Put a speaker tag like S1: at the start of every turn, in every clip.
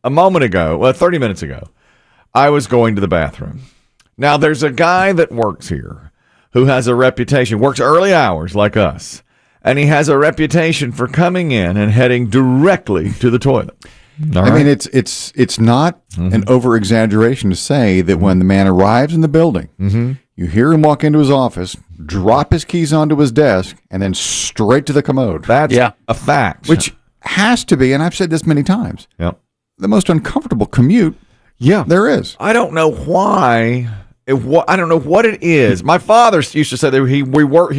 S1: a moment ago, 30 minutes ago, I was going to the bathroom. Now, there's a guy that works here who has a reputation, works early hours like us, and he has a reputation for coming in and heading directly to the toilet.
S2: I mean, it's not an over-exaggeration to say that when the man arrives in the building, you hear him walk into his office, drop his keys onto his desk, and then straight to the commode.
S1: That's a fact.
S2: Which has to be, and I've said this many times, the most uncomfortable commute there is.
S1: I don't know why. I don't know what it is. My father used to say that he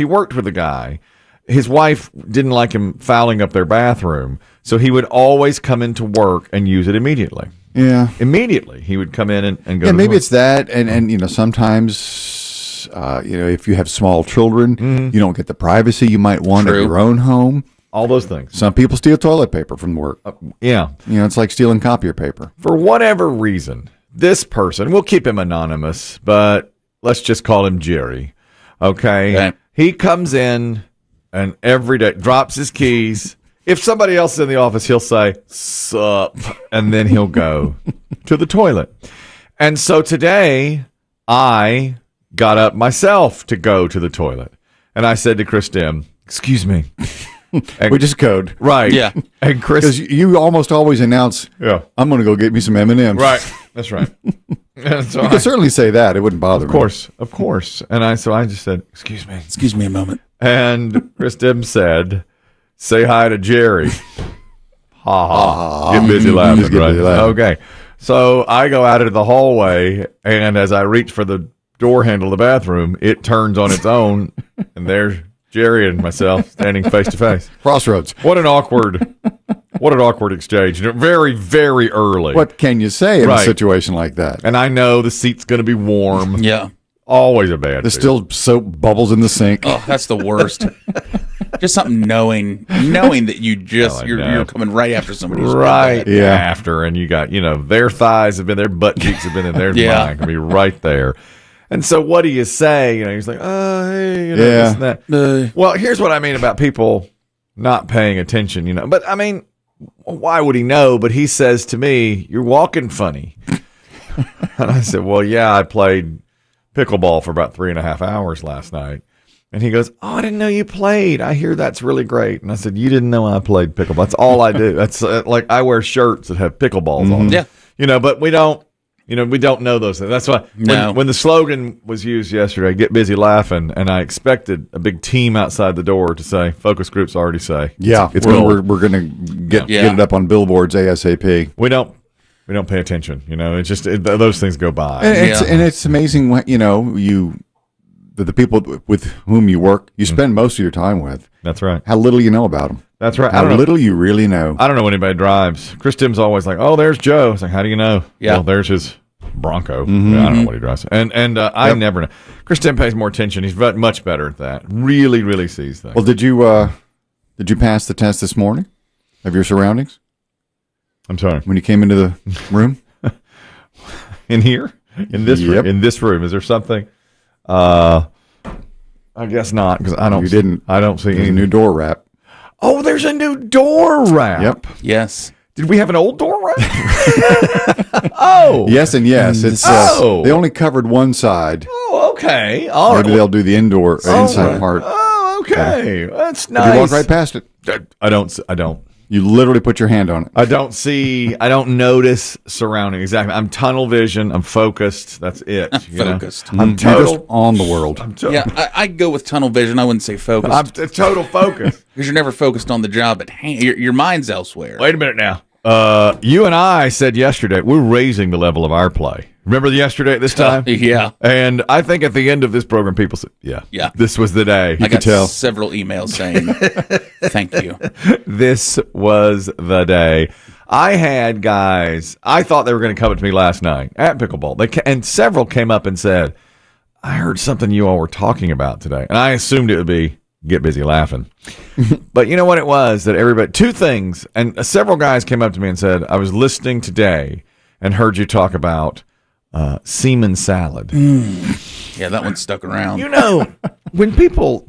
S1: worked with a guy. His wife didn't like him fouling up their bathroom, so he would always come into work and use it immediately.
S2: Yeah.
S1: Immediately. He would come in and go.
S2: Yeah, maybe it's that. And sometimes, if you have small children, you don't get the privacy you might want at your own home.
S1: All those things.
S2: Some people steal toilet paper from work. It's like stealing copier paper.
S1: For whatever reason, this person, we'll keep him anonymous, but let's just call him Jerry. Okay. He comes in and every day drops his keys. If somebody else is in the office, he'll say, "Sup," and then he'll go to the toilet. And so today, I got up myself to go to the toilet. And I said to Chris Demm, "Excuse me."
S2: Which is code.
S1: Right. Yeah. And Chris...
S2: Because you almost always announce, I'm going to go get me some M&Ms.
S1: Right. That's right.
S2: So you could certainly say that. It wouldn't bother me.
S1: Of course. And I just said, "Excuse me."
S3: Excuse me a moment.
S1: And Chris Demm said, "Say hi to Jerry." Ha ha. Get busy laughing, right? Okay. So I go out into the hallway, and as I reach for the door handle of the bathroom, it turns on its own, and there's Jerry and myself standing face to face.
S2: Crossroads.
S1: What an awkward exchange. Very, very early.
S2: What can you say in a situation like that?
S1: And I know the seat's going to be warm.
S3: Yeah.
S1: Always a bad
S2: There's still soap bubbles in the sink.
S3: Oh, that's the worst. Just something knowing that you're coming right after somebody who's
S1: after, and you got their thighs have been their butt cheeks have been in their mine can be right there. And so what do you say? He's like, "Oh, hey, this and that." Well, here's what I mean about people not paying attention, But I mean, why would he know? But he says to me, "You're walking funny." And I said, "Well, yeah, I played pickleball for about 3.5 hours last night." And he goes, "Oh, I didn't know you played. I hear that's really great." And I said, "You didn't know I played pickleball. That's all I do. That's like I wear shirts that have pickleballs on them." Yeah. But we don't know those things. That's why when the slogan was used yesterday, "Get busy laughing," and I expected a big team outside the door to say, "Focus groups already say."
S2: Yeah, we're going to get it up on billboards ASAP.
S1: We don't pay attention. It's just those things go by.
S2: And it's amazing what, the people with whom you work, you spend most of your time with.
S1: That's right.
S2: How little you know about them.
S1: That's right.
S2: How little you really know.
S1: I don't know when anybody drives. Chris Timm's always like, "Oh, there's Joe." It's like, "How do you know?" Yeah. Well, there's his Bronco. I don't know what he drives. And I never know. Chris Timm pays more attention. He's much better at that. Really, really sees things.
S2: Well, did you pass the test this morning of your surroundings?
S1: I'm sorry.
S2: When you came into the room?
S1: In here? In this room? In this room. Is there something? I guess not, because I don't.
S2: You didn't.
S1: I don't see any
S2: new door wrap.
S1: Oh, there's a new door wrap.
S2: Yep.
S3: Yes.
S1: Did we have an old door wrap? Oh.
S2: Yes and yes. It's they only covered one side.
S1: Oh, okay. All
S2: Maybe they'll do the inside part.
S1: Oh, okay. That's nice.
S2: You walk right past it.
S1: I don't.
S2: You literally put your hand on it.
S1: I don't notice surrounding. Exactly. I'm tunnel vision. I'm focused. That's it.
S3: Focused.
S2: I'm just on the world.
S3: I'd go with tunnel vision. I wouldn't say focused.
S1: I'm total focus.
S3: Because you're never focused on the job at hand. Your mind's elsewhere.
S1: Wait a minute now. You and I said yesterday, we're raising the level of our play. Remember yesterday at this time?
S3: Yeah.
S1: And I think at the end of this program, people said, yeah, this was the day.
S3: I got several emails saying, thank you.
S1: This was the day. I had guys, I thought they were going to come up to me last night at pickleball. And several came up and said, "I heard something you all were talking about today." And I assumed it would be get busy laughing. But you know what it was? That everybody, two things, and several guys came up to me and said, "I was listening today and heard you talk about semen salad."
S3: Yeah, that one stuck around.
S1: When people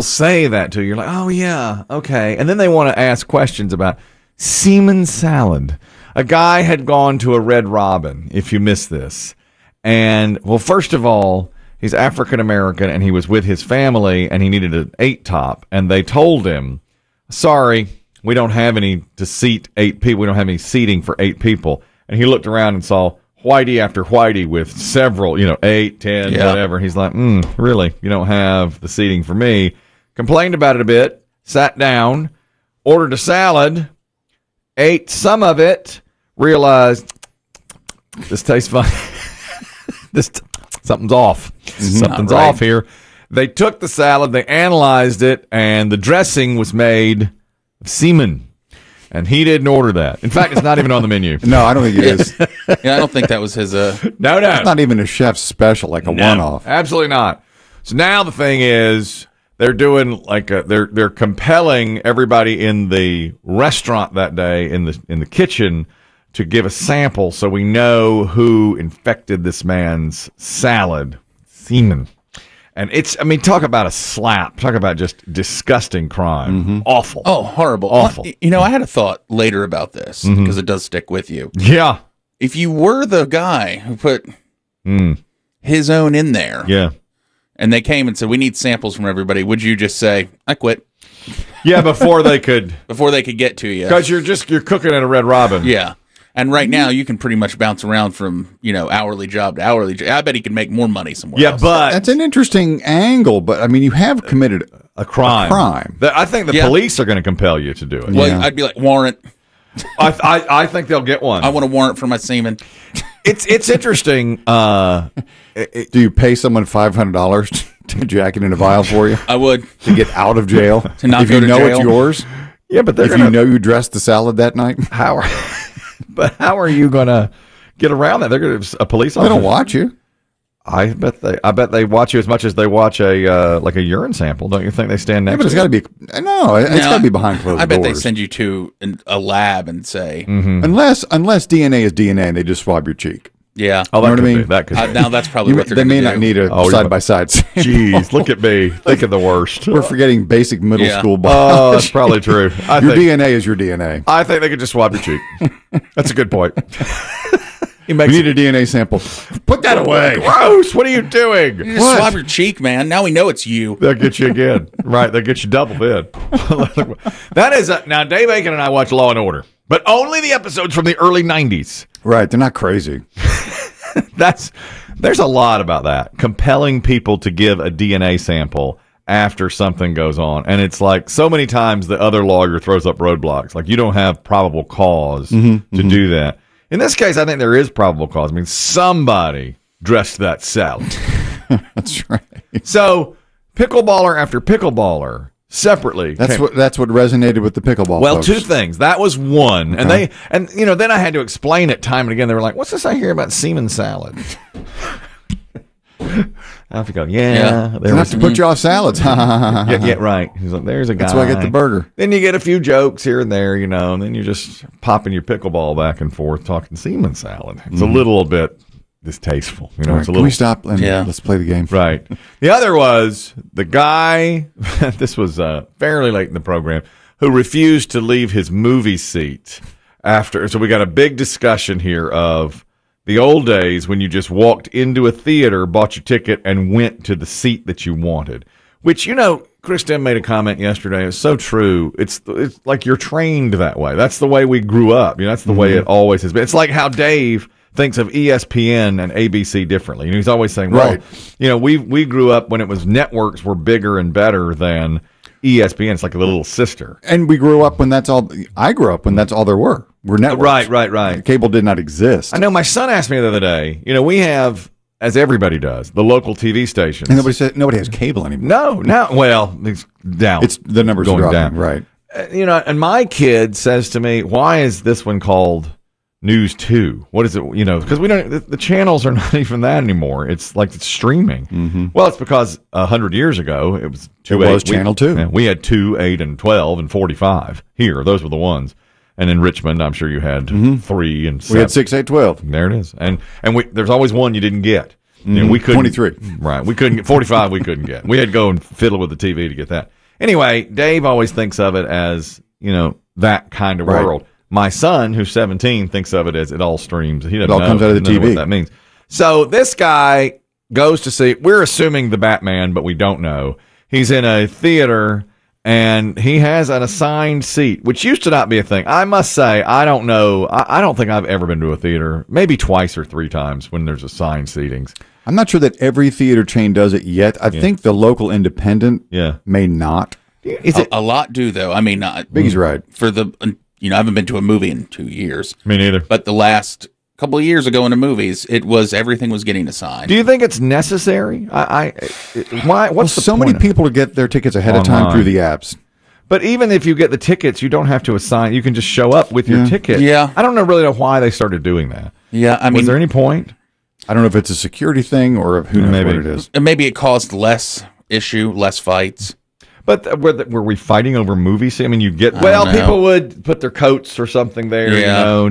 S1: say that to you, you're like, "Oh yeah, okay," and then they want to ask questions about semen salad. A guy had gone to a Red Robin, if you missed this. And, well, first of all, he's African-American, and he was with his family, and he needed an 8-top. And they told him, sorry, we don't have any to seat 8 people. We don't have any seating for 8 people. And he looked around and saw whitey after whitey with several, 8, 10, whatever. He's like, really? You don't have the seating for me? Complained about it a bit, sat down, ordered a salad, ate some of it, realized this tastes funny. Something's off. Something's off here. They took the salad, they analyzed it, and the dressing was made of semen. And he didn't order that. In fact, it's not even on the menu.
S2: No, I don't think it is.
S3: Yeah, I don't think that was his.
S1: No.
S2: It's not even a chef's special, like a one-off.
S1: Absolutely not. So now the thing is, they're doing they're compelling everybody in the restaurant that day in the kitchen to give a sample so we know who infected this man's salad. Semen. And talk about a slap. Talk about just disgusting crime. Awful.
S3: Oh, horrible.
S1: Awful.
S3: I had a thought later about this because it does stick with you.
S1: Yeah.
S3: If you were the guy who put his own in there, and they came and said, we need samples from everybody, would you just say, I quit?
S1: Yeah, before they could
S3: get to you.
S1: Because you're cooking at a Red Robin.
S3: Yeah. And right now, you can pretty much bounce around from, hourly job to hourly job. I bet he can make more money somewhere else.
S1: But
S2: that's an interesting angle. But, you have committed a crime.
S1: I think the police are going to compel you to do it.
S3: Well, I'd be like, warrant.
S1: I think they'll get one.
S3: I want a warrant for my semen.
S1: It's interesting.
S2: Do you pay someone $500 to jack it in a vial for you?
S3: I would.
S2: To get out of jail?
S3: To not
S2: if
S3: go
S2: you
S3: to
S2: know
S3: jail?
S2: it's yours?
S1: Yeah, but
S2: you know you dressed the salad that night?
S1: How are you going to get around that? They're going to a police officer.
S2: They don't watch you.
S1: I bet they watch you as much as they watch a urine sample. Don't you think they stand next?
S2: But it's got to be. No, it's got to be behind closed doors.
S3: I bet they send you to a lab and say,
S2: unless DNA is DNA and they just swab your cheek.
S3: Yeah.
S1: Oh,
S2: you know what I mean?
S1: That could be.
S3: Now that's probably what
S2: they may not need a side by side.
S1: Jeez, look at me thinking the worst.
S2: We're forgetting basic middle school biology.
S1: Oh, that's probably true.
S2: Your DNA is your DNA.
S1: I think they could just swab your cheek. That's a good point.
S2: We need a DNA sample. Put that away.
S1: Gross. What are you doing?
S3: You just swab your cheek, man. Now we know it's you.
S1: They'll get you again. Right. They'll get you double then. That is now Dave Aiken and I watch Law and Order, but only the episodes from the early 90s.
S2: Right. They're not crazy.
S1: There's a lot about that. Compelling people to give a DNA sample after something goes on. And it's like so many times the other lawyer throws up roadblocks. Like you don't have probable cause to do that. In this case, I think there is probable cause. Somebody dressed that salad.
S2: That's right.
S1: So pickleballer after pickleballer separately.
S2: That's what resonated with the pickleball.
S1: Well,
S2: folks.
S1: 2 things. That was one,
S2: Okay.
S1: and then I had to explain it time and again. They were like, "What's this I hear about semen salad?" I have to go. Yeah.
S2: They have to put you off salads.
S1: yeah, right. He's like, "There's a guy."
S2: That's why I get the burger.
S1: Then you get a few jokes here and there, and then you're just popping your pickleball back and forth talking semen salad. It's a little bit distasteful.
S2: All right,
S1: it's a
S2: can
S1: little.
S2: we stop and let's play the game?
S1: Right. The other was the guy, this was fairly late in the program, who refused to leave his movie seat after. So we got a big discussion here of the old days when you just walked into a theater, bought your ticket, and went to the seat that you wanted. Which, Chris Demm made a comment yesterday. It's so true. It's like you're trained that way. That's the way we grew up. That's the way it always has been. It's like how Dave thinks of ESPN and ABC differently. He's always saying, well, we grew up when it was networks were bigger and better than ESPN. It's like a little sister.
S2: And we grew up when I grew up when that's all there were. We're networks.
S1: Right.
S2: Cable did not exist.
S1: I know my son asked me the other day, we have, as everybody does, the local TV stations.
S2: And nobody has cable anymore.
S1: No. Well, it's down.
S2: It's the numbers
S1: going
S2: are
S1: down.
S2: Right.
S1: And my kid says to me, why is this one called News 2? What is it? Because we don't. The channels are not even that anymore. It's like it's streaming. Well, it's because 100 years ago it was 2,
S2: it was Channel 2.
S1: We had 2, 8, and 12, and 45 here. Those were the ones. And in Richmond, I'm sure you had 3 and 7.
S2: We had 6, 8, 12.
S1: There it is. And there's always one you didn't get. We couldn't
S2: 23.
S1: Right. We couldn't get 45. We couldn't get. We had to go and fiddle with the TV to get that. Anyway, Dave always thinks of it as that kind of world. My son, who's 17, thinks of it as it all streams. He doesn't
S2: It all comes out of the TV.
S1: What that means. So this guy goes to see, we're assuming the Batman, but we don't know. He's in a theater, and he has an assigned seat, which used to not be a thing. I must say, I don't know. I don't think I've ever been to a theater, maybe twice or three times when there's assigned seatings.
S2: I'm not sure that every theater chain does it yet. I think the local independent may not.
S3: A lot do, though. I mean,
S2: Biggie's right.
S3: For the, I haven't been to a movie in 2 years.
S1: Me neither.
S3: But the last couple of years ago in the movies, everything was getting assigned.
S1: Do you think it's necessary? Why? What's the
S2: so
S1: point
S2: many people to get their tickets ahead of time through the apps.
S1: But even if you get the tickets, you don't have to assign. You can just show up with your ticket.
S3: Yeah.
S1: I don't really know why they started doing that.
S3: Yeah, I mean,
S1: was there any point?
S2: I don't know if it's a security thing or who knows what it is.
S3: And maybe it caused less fights.
S1: But were we fighting over movies? I mean, people would put their coats or something there,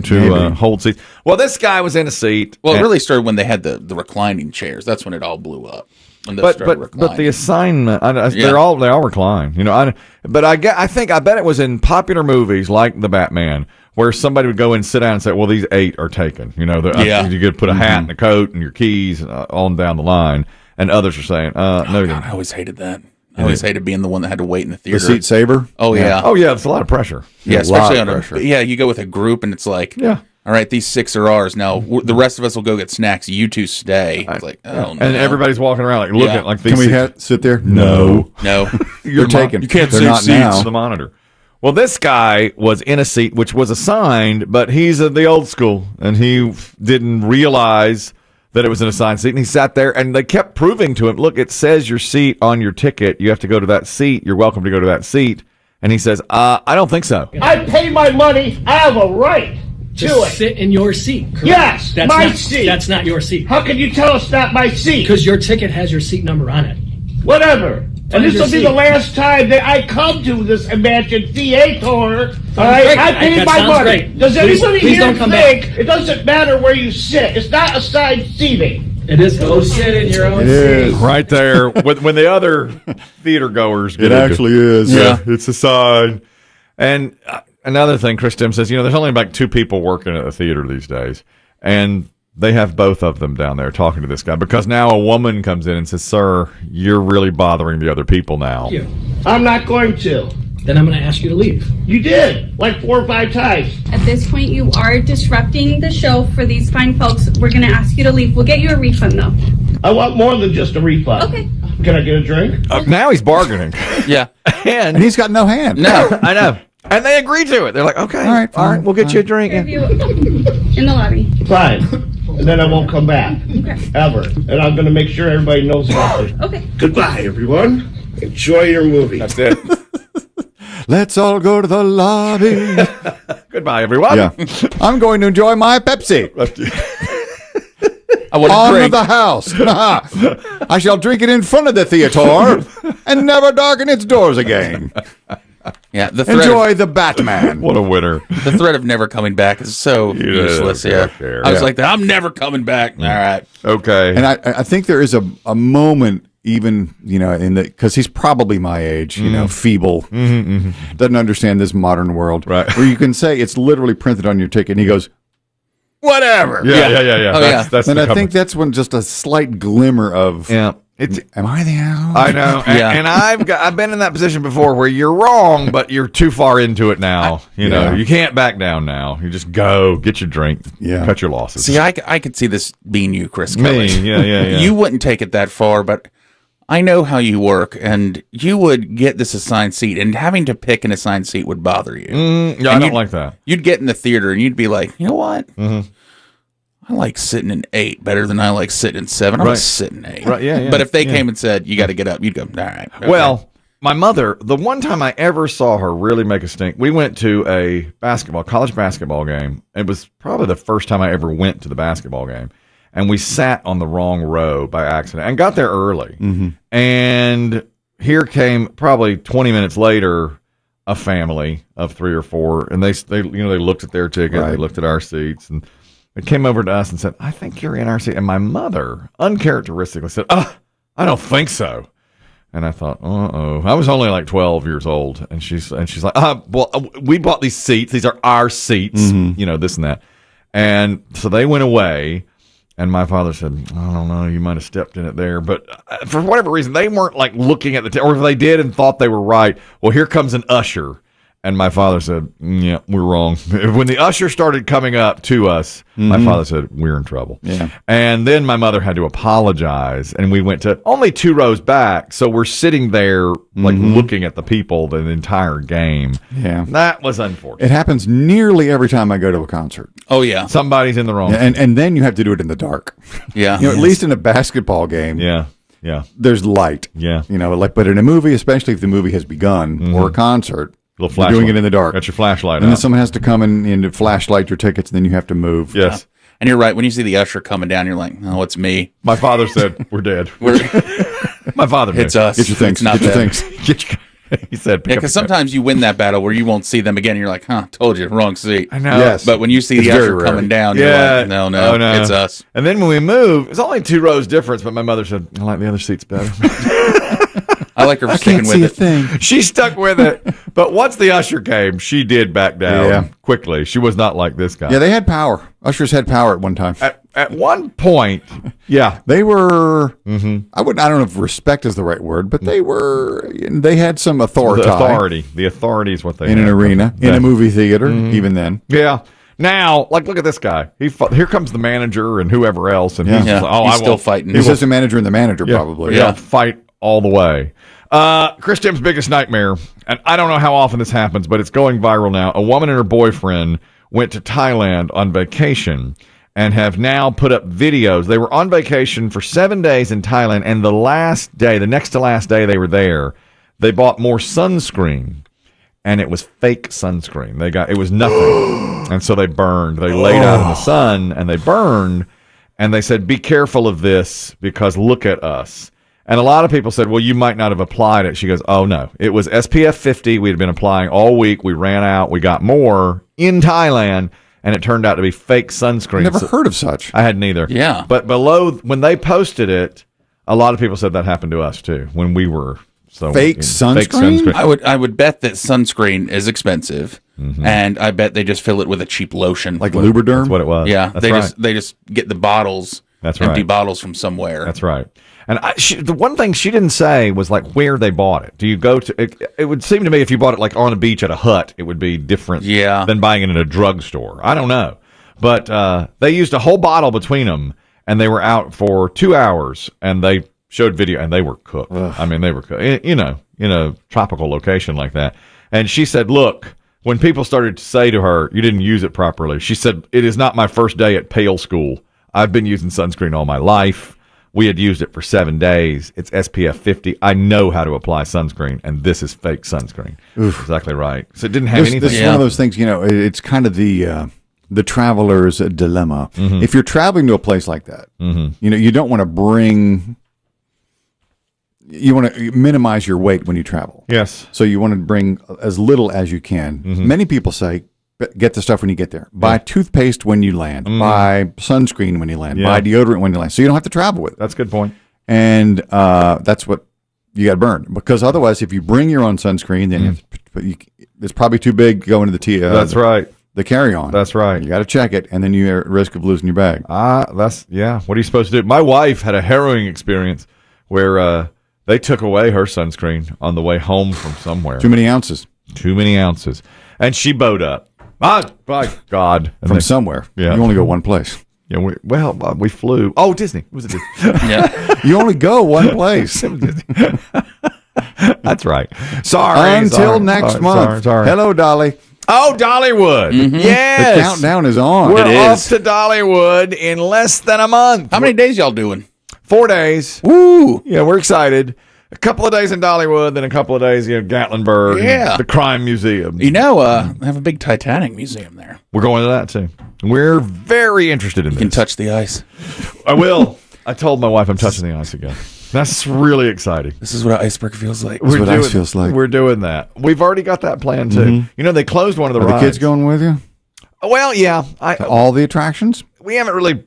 S1: to hold seats. Well, this guy was in a seat.
S3: Well, it really started when they had the reclining chairs. That's when it all blew up.
S1: But the assignment, they all recline. I bet it was in popular movies like the Batman, where somebody would go in and sit down and say, well, these 8 are taken. You could put a hat and a coat and your keys on down the line. And others are saying, no.
S3: God, I always hated that. I always hated being the one that had to wait in the theater.
S2: The seat saver?
S3: Oh, yeah.
S1: Oh, yeah. It's a lot of pressure.
S3: Yeah, especially on pressure. You go with a group and it's like, all right, these 6 are ours. Now, the rest of us will go get snacks. You 2 stay. It's like, oh, no.
S1: And everybody's walking around looking like these.
S2: Can we sit there? No.
S3: You're
S2: taken.
S1: You can't see seats. The monitor. Well, this guy was in a seat which was assigned, but he's the old school, and he didn't realize that it was an assigned seat, and he sat there, and they kept proving to him, look, it says your seat on your ticket. You have to go to that seat. You're welcome to go to that seat. And he says, I don't think so.
S4: I pay my money. I have a right to
S5: sit in your seat. Correct?
S4: Yes,
S5: that's
S4: my
S5: not,
S4: seat.
S5: That's not your seat.
S4: How can you tell it's not my seat?
S5: Because your ticket has your seat number on it.
S4: Whatever. And this will be the last time that I come to this imagined theater. All right, I paid my money.
S5: Great.
S4: Does anybody
S5: please
S4: here
S5: think
S4: it doesn't matter where you sit? It's not assigned seating.
S5: It is. Go sit in your own seat.
S1: Right there. When the other theater goers get
S2: it actually is.
S1: Yeah, it's assigned. And another thing, Chris Demm says, there's only like 2 people working at the theater these days. And they have both of them down there talking to this guy because now a woman comes in and says, sir, you're really bothering the other people now.
S4: I'm not going to.
S5: Then I'm going to ask you to leave.
S4: You did, like 4 or 5 times.
S6: At this point, you are disrupting the show for these fine folks. We're going to ask you to leave. We'll get you a refund, though.
S4: I want more than just a refund.
S6: Okay.
S4: Can I get a drink?
S1: Now he's bargaining.
S3: Yeah.
S2: And he's got no hand.
S3: No,
S1: I know. And they agree to it. They're like, okay, all right, we'll get you a drink.
S6: In the lobby.
S4: Fine. And then I won't come back.
S6: Okay.
S4: Ever. And I'm going to make sure everybody knows about it.
S6: Okay.
S4: Goodbye, everyone. Enjoy your movie.
S1: That's it.
S2: Let's all go to the lobby.
S1: Goodbye, everyone.
S2: Yeah. I'm going to enjoy my Pepsi.
S3: I want to
S2: On
S3: drink.
S2: the house. I shall drink it in front of the theater and never darken its doors again.
S3: Yeah, the threat
S2: Enjoy the Batman.
S1: What a winner.
S3: the threat of never coming back is so useless. Yeah. I was like, I'm never coming back. All right.
S1: Okay.
S2: And I think there is a moment even, because he's probably my age, feeble, doesn't understand this modern world,
S1: right?
S2: Where you can say it's literally printed on your ticket and he goes, whatever.
S1: Yeah.
S3: Oh,
S1: that's
S2: and I think that's when just a slight glimmer of, am I the asshole?
S1: I know. And I've been in that position before where you're wrong, but you're too far into it now. You can't back down now. You just go, get your drink, cut your losses.
S3: See, I could see this being you, Chris
S1: Me,
S3: Kelly.
S1: yeah.
S3: You wouldn't take it that far, but I know how you work, and you would get this assigned seat, and having to pick an assigned seat would bother you.
S1: I don't like that.
S3: You'd get in the theater, and you'd be like, you know what? Mm-hmm. I like sitting in 8 better than I like sitting in 7. I'm sitting 8.
S1: Right, yeah.
S3: But if they came and said, you got to get up, you'd go, all right. Okay.
S1: Well, my mother, the one time I ever saw her really make a stink, we went to a college basketball game. It was probably the first time I ever went to the basketball game. And we sat on the wrong row by accident and got there early. Mm-hmm. And here came probably 20 minutes later a family of 3 or 4, and they looked at their ticket, they looked at our seats, and they came over to us and said, "I think you're in our seat." And my mother uncharacteristically said, "I don't think so." And I thought, uh-oh. I was only like 12 years old. And she's like, well, we bought these seats. These are our seats, this and that. And so they went away. And my father said, I don't know, you might have stepped in it there. But for whatever reason, they weren't like looking at or if they did and thought they were right, well, here comes an usher. And my father said, yeah, we're wrong. When the usher started coming up to us, my father said, we're in trouble.
S2: Yeah.
S1: And then my mother had to apologize. And we went to only 2 rows back. So we're sitting there like looking at the people the entire game.
S2: Yeah.
S1: That was unfortunate.
S2: It happens nearly every time I go to a concert.
S3: Oh, yeah.
S1: Somebody's in the wrong.
S2: And then you have to do it in the dark.
S3: Yeah.
S2: At least in a basketball game.
S1: Yeah. Yeah.
S2: There's light.
S1: Yeah.
S2: But in a movie, especially if the movie has begun or a concert,
S1: Little
S2: you're doing it in the dark.
S1: Got your flashlight
S2: and
S1: out.
S2: then someone has to come in and flashlight your tickets, and then you have to move.
S1: Yes.
S3: Yeah. And you're right. When you see the usher coming down, you're like, oh, it's me.
S1: My father said, we're dead. My father knew.
S3: It's us.
S2: Get your things.
S3: It's not
S2: Get your
S3: them.
S2: things.
S1: He said,
S3: Yeah, because sometimes you win that battle where you won't see them again. And you're like, told you, wrong seat.
S1: I know.
S2: Yes.
S3: But when you see
S2: It's
S3: the
S2: very
S3: usher
S2: rare.
S3: coming down,
S1: Yeah.
S3: you're like, no, it's us.
S1: And then when we moved, it's only 2 rows difference, but my mother said, I like the other seats better.
S3: I like her for sticking
S2: Can't
S3: with
S2: see a
S3: it.
S2: thing.
S1: She stuck with it. But once the usher came, she did back down
S2: Yeah.
S1: quickly. She was not like this guy.
S2: Yeah, they had power. Ushers had power at one time.
S1: At one point, yeah.
S2: They were. I don't know if respect is the right word, but they had some authority.
S1: The authority is what they
S2: in
S1: had.
S2: an arena, in a movie theater, even then.
S1: Yeah. Now, like, look at this guy. Here comes the manager and whoever else, and he's
S3: Yeah.
S1: like,
S3: He's
S1: I
S3: still
S1: won't-
S3: fighting.
S2: The assistant manager and the manager, probably.
S1: Yeah, fight all the way. Chris Demm's biggest nightmare, and I don't know how often this happens, but it's going viral now. A woman and her boyfriend went to Thailand on vacation and have now put up videos. They were on vacation for 7 days in Thailand, and the next to last day they were there, they bought more sunscreen. And it was fake sunscreen. It was nothing. And so they burned. They laid out in the sun and they burned. And they said, be careful of this because look at us. And a lot of people said, well, you might not have applied it. She goes, oh, no. It was SPF 50. We had been applying all week. We ran out. We got more in Thailand. And it turned out to be fake sunscreen.
S2: Never heard of such.
S1: I hadn't either.
S3: Yeah.
S1: But below, when they posted it, a lot of people said that happened to us too when we were. So
S2: Fake sunscreen?
S3: I would bet that sunscreen is expensive, and I bet they just fill it with a cheap lotion.
S2: Like Lubriderm?
S1: That's what it was.
S3: Yeah,
S1: That's
S3: they just get the bottles,
S1: That's
S3: empty
S1: right.
S3: bottles from somewhere.
S1: That's right. And the one thing she didn't say was like where they bought it. Do you go to? It would seem to me if you bought it like on a beach at a hut, it would be different.
S3: Yeah.
S1: Than buying it in a drugstore. I don't know, but they used a whole bottle between them, and they were out for 2 hours, and they showed video, and they were cooked. Ugh. I mean, they were cooked. In a tropical location like that. And she said, look, when people started to say to her, you didn't use it properly, she said, it is not my first day at Pale School. I've been using sunscreen all my life. We had used it for 7 days. It's SPF 50. I know how to apply sunscreen, and this is fake sunscreen. Oof. Exactly right. So it didn't have anything.
S2: This is one of those things, it's kind of the traveler's dilemma.
S1: Mm-hmm.
S2: If you're traveling to a place like that, you don't want to bring... You want to minimize your weight when you travel.
S1: Yes.
S2: So you want to bring as little as you can. Many people say, get the stuff when you get there. Buy toothpaste when you land. Buy sunscreen when you land. Buy deodorant when you land. So you don't have to travel with it.
S1: That's a good point.
S2: And that's what you got burned. Because otherwise, if you bring your own sunscreen, then it's probably too big going to the
S1: That's right.
S2: The carry-on.
S1: That's right.
S2: You got to check it, and then you're at risk of losing your bag.
S1: What are you supposed to do? My wife had a harrowing experience where they took away her sunscreen on the way home from somewhere.
S2: Too many ounces.
S1: And she bowed up. My God. And
S2: From somewhere.
S1: Yeah.
S2: You only go one place.
S1: Yeah, we flew. Oh, Disney. It was a Disney.
S3: Yeah.
S2: You only go one place.
S1: That's right. Sorry.
S2: Until next month.
S1: Sorry.
S2: Hello, Dolly.
S1: Oh, Dollywood.
S2: The
S1: Yes.
S2: countdown is on.
S1: We're
S3: It
S1: off
S3: is.
S1: to Dollywood in less than a month.
S3: How many days y'all doing?
S1: 4 days.
S3: Woo!
S1: Yeah, we're excited. A couple of days in Dollywood, then a couple of days, Gatlinburg.
S3: Yeah.
S1: The Crime Museum.
S3: They have a big Titanic museum there.
S1: We're going to that too. We're very interested in
S3: You
S1: this.
S3: can touch the ice.
S1: I will. I told my wife I'm touching the ice again. That's really exciting.
S3: This is what an iceberg feels like.
S2: That's what ice feels like.
S1: We're doing that. We've already got that plan too. They closed one of the
S2: Are
S1: rides.
S2: the kids going with you?
S1: Well, yeah.
S2: To all the attractions?
S1: We haven't really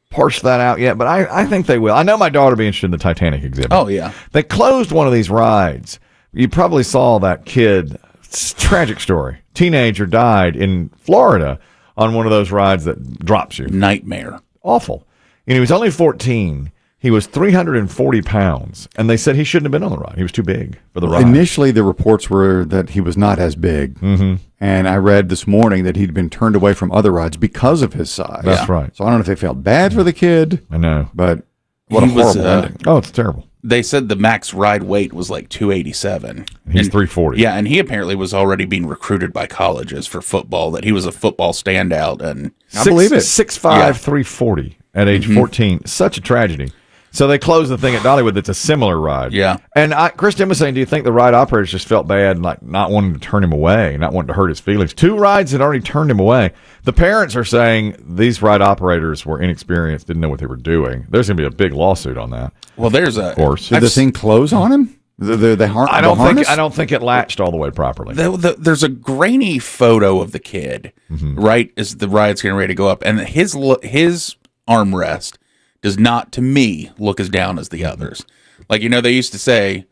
S1: parsed that out yet, but I think they will. I know my daughter will be interested in the Titanic exhibit.
S3: Oh, yeah.
S1: They closed one of these rides. You probably saw that kid. It's a tragic story. Teenager died in Florida on one of those rides that drops you.
S3: Nightmare.
S1: Awful. And he was only 14. He was 340 pounds, and they said he shouldn't have been on the ride. He was too big for the ride.
S2: Initially, the reports were that he was not as big. Mm-hmm. And I read this morning that he'd been turned away from other rides because of his size.
S1: That's right.
S2: So I don't know if they felt bad for the kid.
S1: I know.
S2: But what a horrible ending.
S1: Oh, it's terrible.
S3: They said the max ride weight was like 287.
S1: He's 340.
S3: Yeah, and he apparently was already being recruited by colleges for football, that he was a football standout. And
S2: I believe it.
S1: 6'5", 340 at age 14. Such a tragedy. So they closed the thing at Dollywood that's a similar ride.
S3: Yeah.
S1: And Kristen was saying, do you think the ride operators just felt bad, like not wanting to turn him away, not wanting to hurt his feelings? 2 rides had already turned him away. The parents are saying these ride operators were inexperienced, didn't know what they were doing. There's going to be a big lawsuit on that.
S3: Well, there's
S1: of course.
S2: Did the thing close on him?
S1: I don't think it latched all the way properly.
S3: There's a grainy photo of the kid, right as the ride's getting ready to go up, and his armrest does not, to me, look as down as the others. Like, they used to say,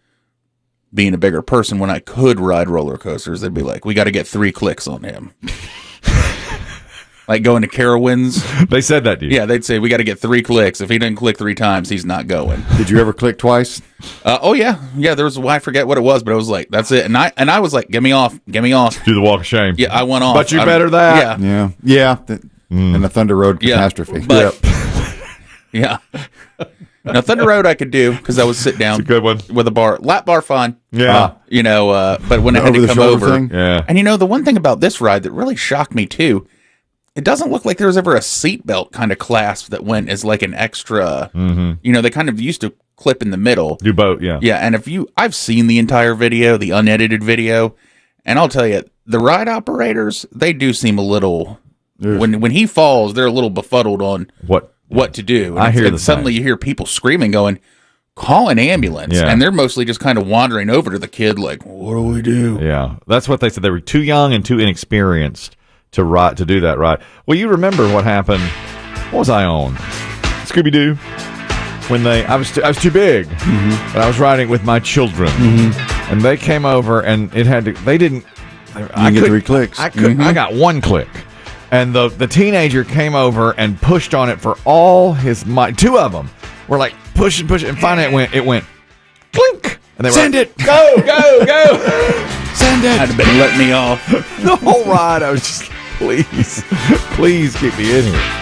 S3: being a bigger person, when I could ride roller coasters, they'd be like, we got to get 3 clicks on him. Like going to Carowinds.
S1: They said that to you.
S3: Yeah, they'd say, we got to get 3 clicks. If he didn't click 3 times, he's not going.
S2: Did you ever click twice?
S3: Oh, yeah. Yeah, there was, I forget what it was, but I was like, that's it. And I was like, get me off.
S1: Do the walk of shame.
S3: Yeah, I went off.
S1: But you better that.
S2: Yeah. And the Thunder Road catastrophe.
S3: But, yeah. Now, Thunder Road I could do because I would sit down.
S1: It's a good one.
S3: With a bar. Lap bar, fine.
S1: Yeah.
S3: But when I had to come over.
S2: Thing?
S1: Yeah.
S3: And the one thing about this ride that really shocked me too, it doesn't look like there was ever a seatbelt kind of clasp that went as like an extra. Mm-hmm. They kind of used to clip in the middle.
S1: Do both, yeah.
S3: Yeah, and I've seen the entire video, the unedited video, and I'll tell you, the ride operators, they do seem a little, when he falls, they're a little befuddled on what to do. And suddenly you hear people screaming, going, call an ambulance.
S1: Yeah.
S3: And they're mostly just kind of wandering over to the kid like, what do we do?
S1: Yeah, that's what they said. They were too young and too inexperienced to do that ride. Well, you remember what happened. What was I on? Scooby-Doo. When I was too big, but I was riding with my children, and they came over, and they didn't. I
S2: get 3 clicks.
S1: I couldn't. I got 1 click, and the teenager came over and pushed on it for all his might. 2 of them were like pushing, and finally it went clink, and they were
S2: Send it.
S1: Go.
S2: Send it.
S3: I'd have been letting me off.
S1: The whole ride, I was just, please keep me in here.